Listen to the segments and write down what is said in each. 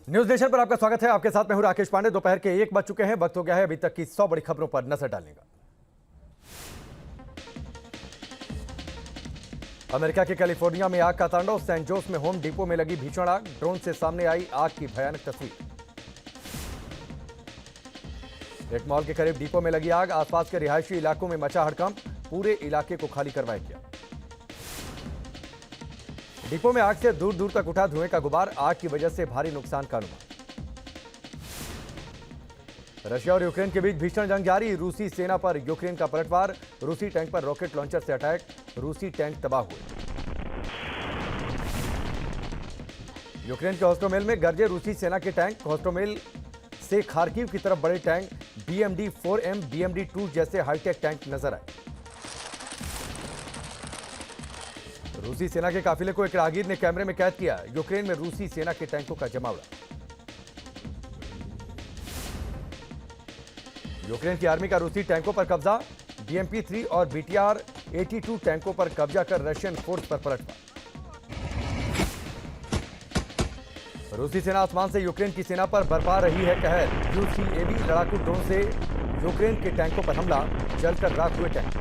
News nation पर आपका स्वागत है। आपके साथ मैं हूं राकेश पांडे। दोपहर के 1 बज चुके हैं। वक्त हो गया है अभी तक की 100 बड़ी खबरों पर नजर डालने का। अमेरिका के कैलिफोर्निया में आग का तांडव। सैन जोस में होम डिपो में लगी भीषण आग। ड्रोन से सामने आई आग की भयानक तस्वीर। एक मॉल के करीब डिपो में लगी आग। आसपास के रिहायशी इलाकों में मचा हड़कंप। पूरे इलाके को खाली करवाया गया। डिपो में आग से दूर दूर तक उठा धुएं का गुबार। आग की वजह से भारी नुकसान का अनुमान। रशिया और यूक्रेन के बीच भीषण जंग जारी। रूसी सेना पर यूक्रेन का पलटवार। रूसी टैंक पर रॉकेट लॉन्चर से अटैक। रूसी टैंक तबाह हुए। यूक्रेन के हॉस्टोमेल में गरजे रूसी सेना के टैंक। हॉस्टोमेल से खार्किव की तरफ बड़े टैंक BMD-4M, BMD-2 जैसे हाईटेक टैंक नजर आए। रूसी सेना के काफिले को एक राहगीर ने कैमरे में कैद किया। यूक्रेन में रूसी सेना के टैंकों का जमावड़ा। यूक्रेन की आर्मी का रूसी टैंकों पर कब्जा। BMP-3 और BTR-82 टैंकों पर कब्जा कर रशियन फोर्स पर पलटवार। रूसी सेना आसमान से यूक्रेन की सेना पर बरपा रही है कहर। UCAV लड़ाकू ड्रोन से यूक्रेन के टैंकों पर हमला। जलकर राख हुए टैंक।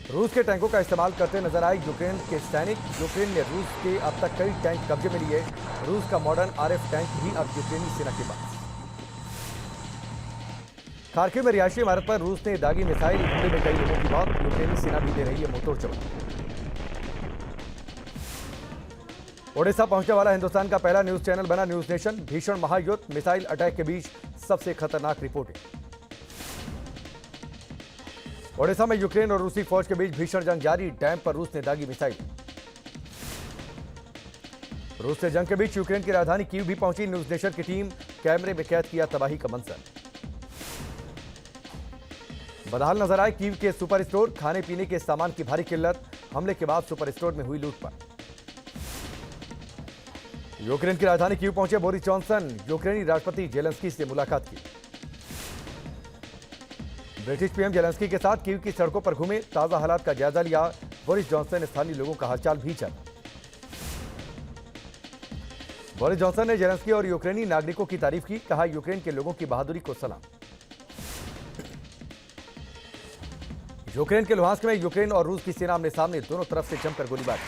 रूस के टैंकों का इस्तेमाल करते नजर आए यूक्रेन के सैनिक। यूक्रेन ने रूस के अब तक कई टैंक कब्जे में लिए। रूस का मॉडर्न RF टैंक भी अब यूक्रेनी सेना के पास। खार्किव में रिहायशी इमारत पर रूस ने दागी मिसाइल हमले में कई लोगों की मौत। यूक्रेनी सेना भी दे रही है मुंहतोड़ जवाब। ओडिशा पहुंचने वाला हिंदुस्तान का पहला न्यूज चैनल बना न्यूज नेशन। भीषण महायुद्ध, मिसाइल अटैक के बीच सबसे खतरनाक रिपोर्टिंग। ओडिशा में यूक्रेन और रूसी फौज के बीच भीषण जंग जारी। डैम पर रूस ने दागी मिसाइल। रूस से जंग के बीच यूक्रेन की राजधानी कीव भी पहुंची न्यूज नेशन की टीम। कैमरे में कैद किया तबाही का मंजर। बदहाल नजर आए कीव के सुपर स्टोर। खाने पीने के सामान की भारी किल्लत। हमले के बाद सुपर स्टोर में हुई लूटपाट। यूक्रेन की राजधानी कीव पहुंचे बोरिस जॉनसन। यूक्रेनी राष्ट्रपति जेलेंस्की से मुलाकात की। ब्रिटिश PM जेलेंस्की के साथ कीव की सड़कों पर घूमे। ताजा हालात का जायजा लिया। बोरिस जॉनसन ने स्थानीय लोगों का हालचाल भी जाना। बोरिस जॉनसन ने जेलेंस्की और यूक्रेनी नागरिकों की तारीफ की। कहा यूक्रेन के लोगों की बहादुरी को सलाम। यूक्रेन के लुहांस्क में यूक्रेन और रूस की सेना आमने सामने। दोनों तरफ से जमकर गोलीबारी।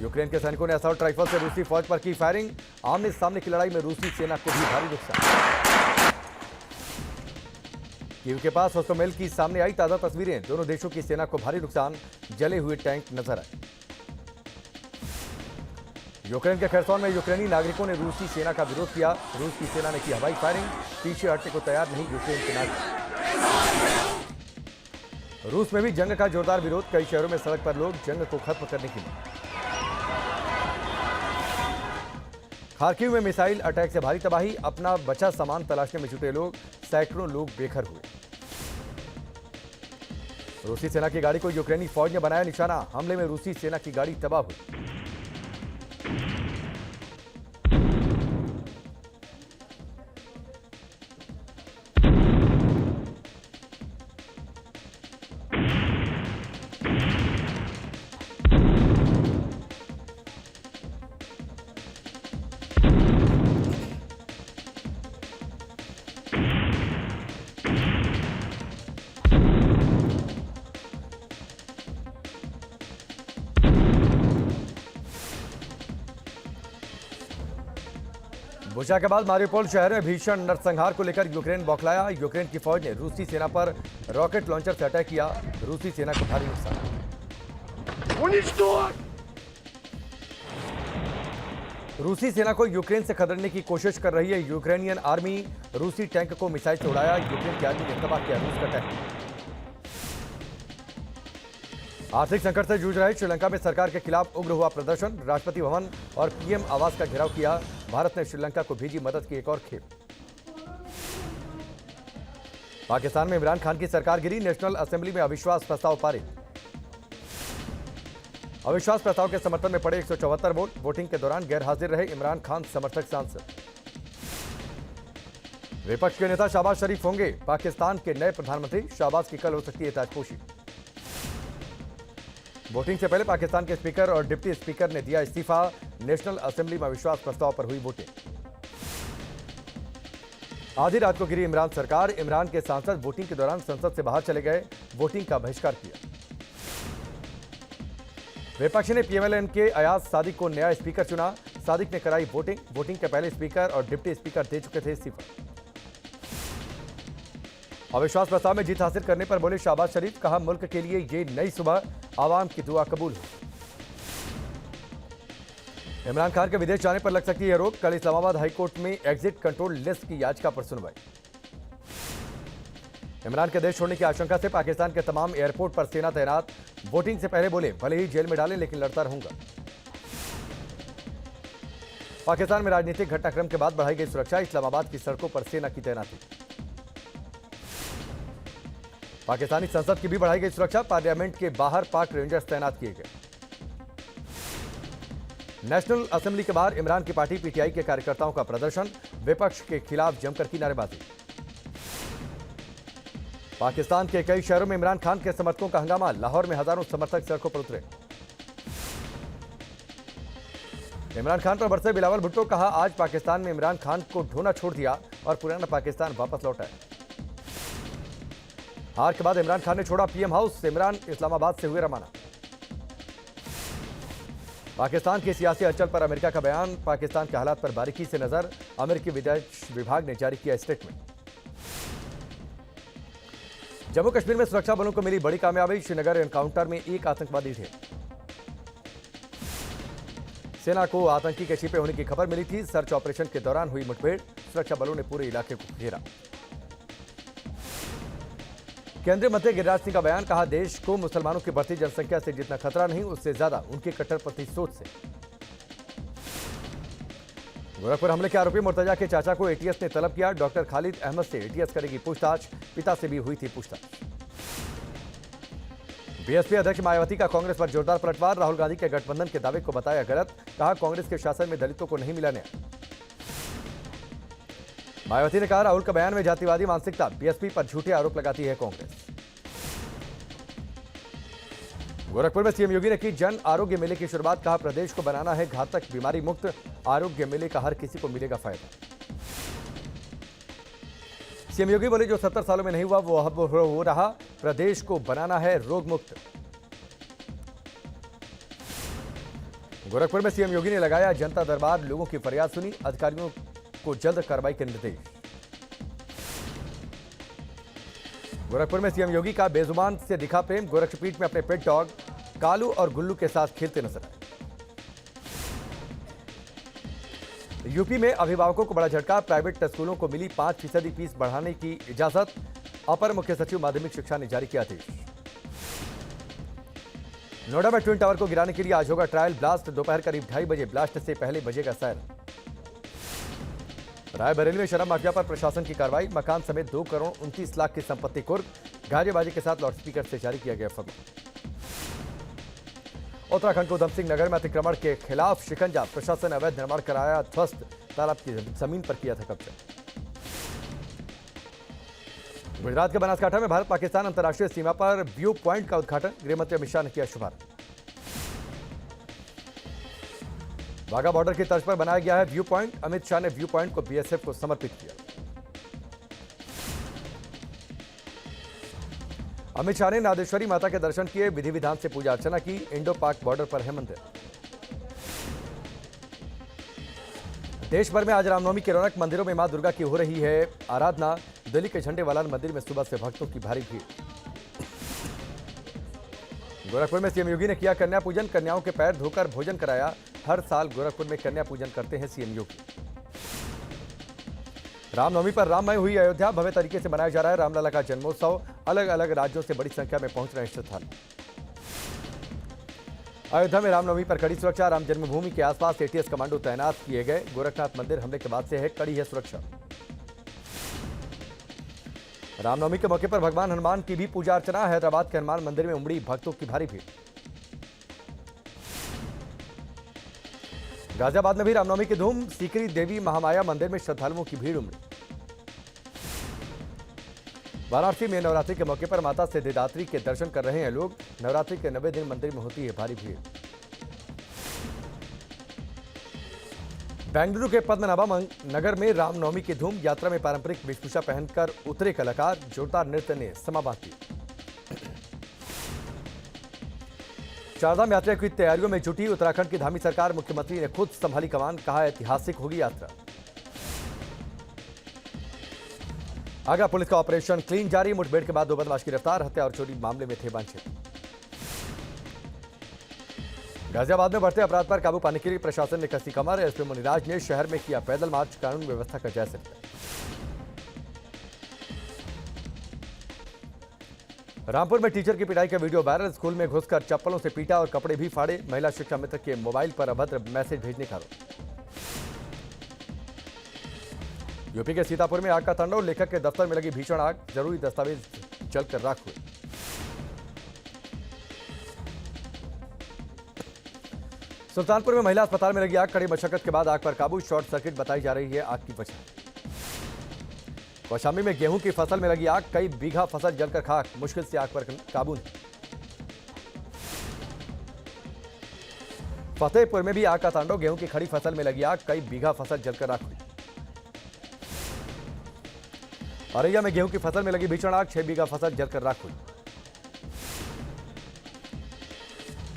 यूक्रेन के सैनिकों ने असॉल्ट राइफल से रूसी फौज पर की फायरिंग। आमने सामने की लड़ाई में रूसी सेना को भी भारी नुकसान। कीव के पास हॉस्टोमेल की सामने आई ताजा तस्वीरें। दोनों देशों की सेना को भारी नुकसान। जले हुए टैंक नजर आए। यूक्रेन के खरसोन में यूक्रेनी नागरिकों ने रूसी सेना का विरोध किया। रूस की सेना ने की हवाई फायरिंग। पीछे हटने को तैयार नहीं यूक्रेन के नागरिक। रूस में भी जंग का जोरदार विरोध। कई शहरों में सड़क पर लोग जंग को खत्म करने की मांग। खार्किव में मिसाइल अटैक से भारी तबाही। अपना बचा सामान तलाशने में जुटे लोग। सैकड़ों लोग बेघर हुए। रूसी सेना की गाड़ी को यूक्रेनी फौज ने बनाया निशाना। हमले में रूसी सेना की गाड़ी तबाह हुई। बुचा के बाद मारियोपोल शहर में भीषण नरसंहार को लेकर यूक्रेन बौखलाया। यूक्रेन की फौज ने रूसी सेना पर रॉकेट लॉन्चर से अटैक किया। रूसी सेना को भारी नुकसान। रूसी सेना को यूक्रेन से खदेड़ने की कोशिश कर रही है यूक्रेनियन आर्मी। रूसी टैंक को मिसाइल से उड़ाया। यूक्रेन की आर्मी ने तबाह किया रूस का टैंक। आर्थिक संकट से जूझ रहे श्रीलंका में सरकार के खिलाफ उग्र हुआ प्रदर्शन। राष्ट्रपति भवन और PM आवास का घेराव किया। भारत ने श्रीलंका को भेजी मदद की एक और खेप। पाकिस्तान में इमरान खान की सरकार गिरी। नेशनल असेंबली में अविश्वास प्रस्ताव पारित। अविश्वास प्रस्ताव के समर्थन में पड़े 174 वोट। वोटिंग के दौरान गैर हाजिर रहे इमरान खान समर्थक सांसद। विपक्ष के नेता शहबाज शरीफ होंगे पाकिस्तान के नए प्रधानमंत्री। शहबाज की कल हो सकती है ताजपोशी। वोटिंग से पहले पाकिस्तान के स्पीकर और डिप्टी स्पीकर ने दिया इस्तीफा। नेशनल असेंबली में अविश्वास प्रस्ताव पर हुई वोटिंग। आधी रात को गिरी इमरान सरकार। इमरान के सांसद वोटिंग के दौरान संसद से बाहर चले गए, वोटिंग का बहिष्कार किया। विपक्ष ने पीएमएलएन के अयाज सादिक को नया स्पीकर चुना। सादिक ने कराई वोटिंग। वोटिंग के पहले स्पीकर और डिप्टी स्पीकर दे चुके थे इस्तीफा। अविश्वास प्रस्ताव में जीत हासिल करने पर बोले शहबाज शरीफ, कहा मुल्क के लिए ये नई सुबह, आवाम की दुआ कबूल हो। इमरान खान के विदेश जाने पर लग सकती है रोक। कल इस्लामाबाद हाईकोर्ट में एग्जिट कंट्रोल लिस्ट की याचिका पर सुनवाई। इमरान के देश छोड़ने की आशंका से पाकिस्तान के तमाम एयरपोर्ट पर सेना तैनात। वोटिंग से पहले बोले भले ही जेल में डालें लेकिन लड़ता रहूंगा। पाकिस्तान में राजनीतिक घटनाक्रम के बाद बढ़ाई गई सुरक्षा। इस्लामाबाद की सड़कों पर सेना की तैनाती। पाकिस्तानी संसद की भी बढ़ाई गई सुरक्षा। पार्लियामेंट के बाहर पाक रेंजर्स तैनात किए गए। नेशनल असेंबली के बाहर इमरान की पार्टी पीटीआई के कार्यकर्ताओं का प्रदर्शन। विपक्ष के खिलाफ जमकर की नारेबाजी। पाकिस्तान के कई शहरों में इमरान खान के समर्थकों का हंगामा। लाहौर में हजारों समर्थक सड़कों पर उतरे। इमरान खान पर बरसे बिलावल भुट्टो, कहा आज पाकिस्तान में इमरान खान को ढोना छोड़ दिया और पुराना पाकिस्तान वापस लौटा है। हार के बाद इमरान खान ने छोड़ा पीएम हाउस। इमरान इस्लामाबाद से हुए रवाना। पाकिस्तान की सियासी हलचल पर अमेरिका का बयान। पाकिस्तान के हालात पर बारीकी से नजर। अमेरिकी विदेश विभाग ने जारी किया स्टेटमेंट। जम्मू कश्मीर में सुरक्षा बलों को मिली बड़ी कामयाबी। श्रीनगर एनकाउंटर में एक आतंकवादी थे। सेना को आतंकी के छिपे होने की खबर मिली थी। सर्च ऑपरेशन के दौरान हुई मुठभेड़। सुरक्षा बलों ने पूरे इलाके को घेरा। केंद्रीय मंत्री गिरिराज सिंह का बयान, कहा देश को मुसलमानों की बढ़ती जनसंख्या से जितना खतरा नहीं, उससे ज्यादा उनकी कट्टरपंथी सोच से। गोरखपुर हमले के आरोपी मुर्तजा के चाचा को एटीएस ने तलब किया। डॉक्टर खालिद अहमद से एटीएस करेगी पूछताछ। पिता से भी हुई थी पूछताछ। बीएसपी अध्यक्ष मायावती का कांग्रेस पर जोरदार पलटवार। राहुल गांधी के गठबंधन के दावे को बताया गलत। कहा कांग्रेस के शासन में दलितों को नहीं मिला न्याय। मायावती ने कहा राहुल का बयान में जातिवादी मानसिकता। बीएसपी पर झूठे आरोप लगाती है कांग्रेस। गोरखपुर में सीएम योगी ने की जन आरोग्य मेले की शुरुआत। कहा प्रदेश को बनाना है घातक बीमारी मुक्त। आरोग्य मेले का हर किसी को मिलेगा फायदा। सीएम योगी बोले जो 70 सालों में नहीं हुआ वो अब हो रहा। प्रदेश को बनाना है रोग मुक्त। गोरखपुर में सीएम योगी ने लगाया जनता दरबार। लोगों की फरियाद सुनी। अधिकारियों को जल्द कार्रवाई के निर्देश। गोरखपुर में सीएम योगी का बेजुबान से दिखा प्रेम। गोरक्षपीठ में अपने पेट डॉग कालू और गुल्लू के साथ खेलते नजर आए। यूपी में अभिभावकों को बड़ा झटका। प्राइवेट स्कूलों को मिली 5% फीस बढ़ाने की इजाजत। अपर मुख्य सचिव माध्यमिक शिक्षा ने जारी किया आदेश। नोएडा में ट्विन टावर को गिराने के लिए आज होगा ट्रायल ब्लास्ट। दोपहर करीब 2:30 बजे ब्लास्ट से पहले बजेगा सायरन। रायबरेली में शराब माफिया पर प्रशासन की कार्रवाई। मकान समेत 2 करोड़ 29 लाख की संपत्ति कुर्क। गाजियाबाजी के साथ लाउडस्पीकर से जारी किया गया फरमान। उत्तराखंड को उधम सिंह नगर में अतिक्रमण के खिलाफ शिकंजा। प्रशासन अवैध निर्माण कराया ध्वस्त। तालाब की जमीन पर किया था कब्जा। गुजरात के बनासकांठा में भारत पाकिस्तान अंतर्राष्ट्रीय सीमा पर व्यू पॉइंट का उद्घाटन। गृहमंत्री अमित शाह ने किया शुभारंभ। वाघा बॉर्डर की तर्ज पर बनाया गया है व्यू पॉइंट। अमित शाह ने व्यू पॉइंट को बीएसएफ को समर्पित किया। अमित शाह ने नादेश्वरी माता के दर्शन किए। विधि विधान से पूजा अर्चना की। इंडो पाक बॉर्डर पर है मंदिर। देश भर में आज रामनवमी की रौनक। मंदिरों में मां दुर्गा की हो रही है आराधना। दिल्ली के झंडे वाला मंदिर में सुबह से भक्तों की भारी भीड़। गोरखपुर में सीएम योगी ने किया कन्या पूजन। कन्याओं के पैर धोकर भोजन कराया। हर साल गोरखपुर में कन्या पूजन करते हैं सीएम योगी। रामनवमी पर राममय हुई अयोध्या। भव्य तरीके से मनाया जा रहा है रामलला का जन्मोत्सव। अलग अलग राज्यों से बड़ी संख्या में पहुंच रहे हैं श्रद्धालु। अयोध्या में रामनवमी पर कड़ी सुरक्षा। राम जन्मभूमि के आसपास एटीएस कमांडो तैनात किए गए। गोरखनाथ मंदिर हमले के बाद से है कड़ी है सुरक्षा। रामनवमी के मौके पर भगवान हनुमान की भी पूजा अर्चना। हैदराबाद के हनुमान मंदिर में उमड़ी भक्तों की भारी भीड़। गाजियाबाद में भी रामनवमी की धूम। सीकरी देवी महामाया मंदिर में श्रद्धालुओं की भीड़ उमड़ी। वाराणसी में नवरात्रि के मौके पर माता सिद्धिदात्री के दर्शन कर रहे हैं लोग। नवरात्रि के 90 दिन मंदिर में होती है भारी भीड़। बेंगलुरु के पद्मनाभम नगर में रामनवमी की धूम। यात्रा में पारंपरिक वेशभूषा पहनकर उतरे कलाकार। जोरदार नृत्य ने समा बांधी। चारधाम यात्रा की तैयारियों में जुटी उत्तराखंड की धामी सरकार। मुख्यमंत्री ने खुद संभाली कमान। कहा ऐतिहासिक होगी यात्रा। आगरा पुलिस का ऑपरेशन क्लीन जारी। मुठभेड़ के बाद 2 बदमाश गिरफ्तार। हत्या और चोरी मामले में थे वांछित। गाजियाबाद में बढ़ते अपराध पर काबू पाने के लिए प्रशासन ने कसी कमर। एसपी मुनिराज ने शहर में किया पैदल मार्च। कानून व्यवस्था का जायजा लिया। रामपुर में टीचर की पिटाई का वीडियो वायरल। स्कूल में घुसकर चप्पलों से पीटा और कपड़े भी फाड़े। महिला शिक्षा मित्र के मोबाइल पर अभद्र मैसेज भेजने का आरोप। यूपी के सीतापुर में आग का तांडव। लेखक के दफ्तर में लगी भीषण आग। जरूरी दस्तावेज जलकर राख हुए। सुल्तानपुर में महिला अस्पताल में लगी आग। कड़ी मशक्कत के बाद आग पर काबू। शॉर्ट सर्किट बताई जा रही है आग की वजह। कौशाम्बी में गेहूं की फसल में लगी आग। कई बीघा फसल जलकर खाक। मुश्किल से आग पर काबू नहीं। फतेहपुर में भी आग का तांडव। गेहूं की खड़ी फसल में लगी आग। कई बीघा फसल जलकर राख हुई। औरैया में गेहूं की फसल में लगी भीषण आग। 6 बीघा फसल जलकर राख हुई।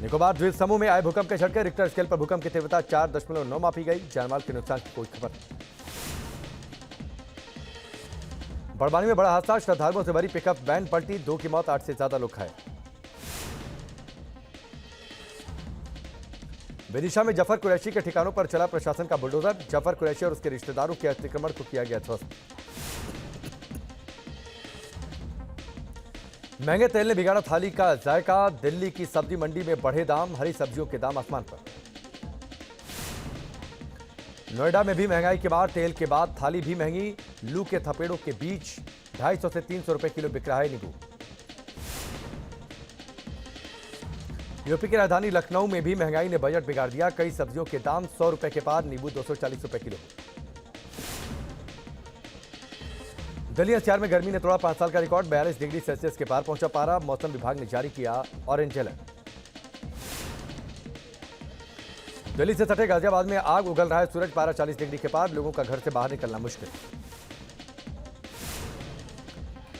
निकोबार द्वीप समूह में आए भूकंप के झटके। रिक्टर स्केल पर भूकंप की तीव्रता 4.9 मापी गई। जानमाल के नुकसान की कोई खबर नहीं। बड़वानी में बड़ा हादसा। श्रद्धालुओं से भरी पिकअप वैन पलटी। 2 की मौत, 8 से ज्यादा लोग घायल। विदिशा में जफर कुरैशी के ठिकानों पर चला प्रशासन का बुलडोजर। जफर कुरैशी और उसके रिश्तेदारों के अतिक्रमण को किया गया ध्वस्त। महंगे तेल ने बिगाड़ा थाली का जायका। दिल्ली की सब्जी मंडी में बढ़े दाम। हरी सब्जियों के दाम आसमान पर। नोएडा में भी महंगाई के बाद तेल के बाद थाली भी महंगी। लू के थपेड़ों के बीच 250 से 300 रुपए किलो बिक रहा है नींबू। यूपी की राजधानी लखनऊ में भी महंगाई ने बजट बिगाड़ दिया। कई सब्जियों के दाम 100 रुपए के बाद नींबू 240 रुपए किलो। दिल्ली एनसीआर में गर्मी ने तोड़ा 5 साल का रिकॉर्ड। 42 डिग्री सेल्सियस के पार पहुंचा पारा। मौसम विभाग ने जारी किया ऑरेंज अलर्ट। दिल्ली से सटे गाजियाबाद में आग उगल रहा है सूरज। पारा 40 डिग्री के पार। लोगों का घर से बाहर निकलना मुश्किल।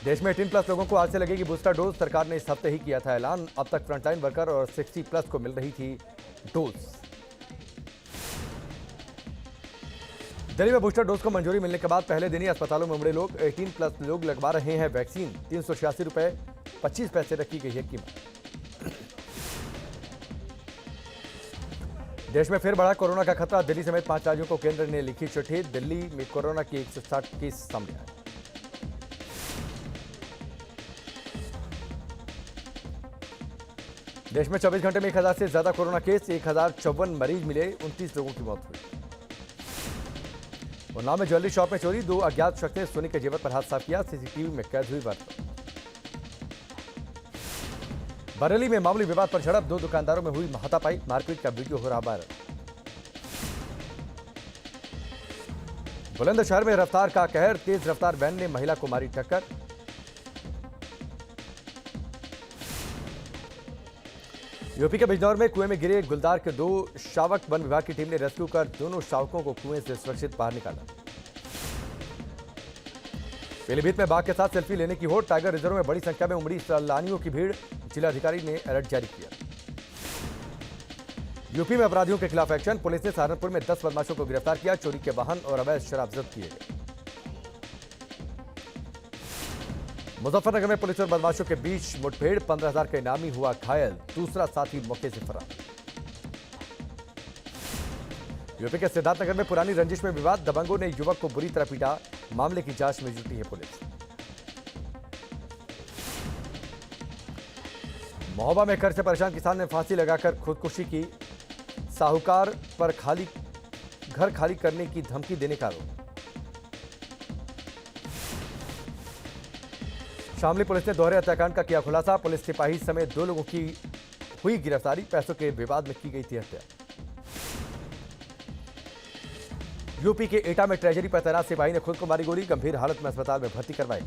देश में 18+ लोगों को आज से लगेगी बूस्टर डोज। सरकार ने इस हफ्ते ही किया था ऐलान। अब तक फ्रंटलाइन वर्कर और 60+ को मिल रही थी डोज। दिल्ली में बूस्टर डोज को मंजूरी मिलने के बाद पहले दिन ही अस्पतालों में उमड़े लोग। 18+ लोग लगवा रहे हैं वैक्सीन। 386 रुपए 25 पैसे रखी गई है कीमत। देश में फिर बढ़ा कोरोना का खतरा। दिल्ली समेत 5 राज्यों को केंद्र ने लिखी चिट्ठी। दिल्ली में कोरोना की 160 केस सामने आए। देश में 24 घंटे में 1000 से ज्यादा कोरोना केस। 1054 मरीज मिले। 29 लोगों की मौत हुई। उन्नाव में ज्वेलरी शॉप में चोरी। 2 अज्ञात शख्स ने सोने के जेवर पर हाथ साफ किया। सीसीटीवी में कैद हुई वारदात। बरेली में मामूली विवाद पर झड़प। 2 दुकानदारों में हुई हाथापाई। मारपीट का वीडियो हो रहा वायरल। बुलंदशहर में रफ्तार का कहर। तेज रफ्तार वैन ने महिला को मारी टक्कर। यूपी के बिजनौर में कुएं में गिरे गुलदार के 2 शावक। वन विभाग की टीम ने रेस्क्यू कर दोनों शावकों को कुएं से सुरक्षित बाहर निकाला। पीलीभीत में बाघ के साथ सेल्फी लेने की होड़। टाइगर रिजर्व में बड़ी संख्या में उमड़ी सैलानियों की भीड़। जिलाधिकारी ने अलर्ट जारी किया। यूपी में अपराधियों के खिलाफ एक्शन। पुलिस ने सहारनपुर में 10 बदमाशों को गिरफ्तार किया। चोरी के वाहन और अवैध शराब जब्त किए गए। मुजफ्फरनगर में पुलिस और बदमाशों के बीच मुठभेड़। 15,000 का इनामी हुआ घायल। दूसरा साथी मौके से फरार। यूपी के सिद्धार्थनगर में पुरानी रंजिश में विवाद। दबंगों ने युवक को बुरी तरह पीटा। मामले की जांच में जुटी है पुलिस। महोबा में कर्ज से परेशान किसान ने फांसी लगाकर खुदकुशी की। साहूकार पर घर खाली करने की धमकी देने का आरोप। शामली पुलिस ने दोहरे हत्याकांड का किया खुलासा। पुलिस सिपाही समेत 2 लोगों की हुई गिरफ्तारी। पैसों के विवाद में की गई थी हत्या। यूपी के एटा में ट्रेजरी पर तैनात सिपाही ने खुद को मारी गोली। गंभीर हालत में अस्पताल में भर्ती करवाया।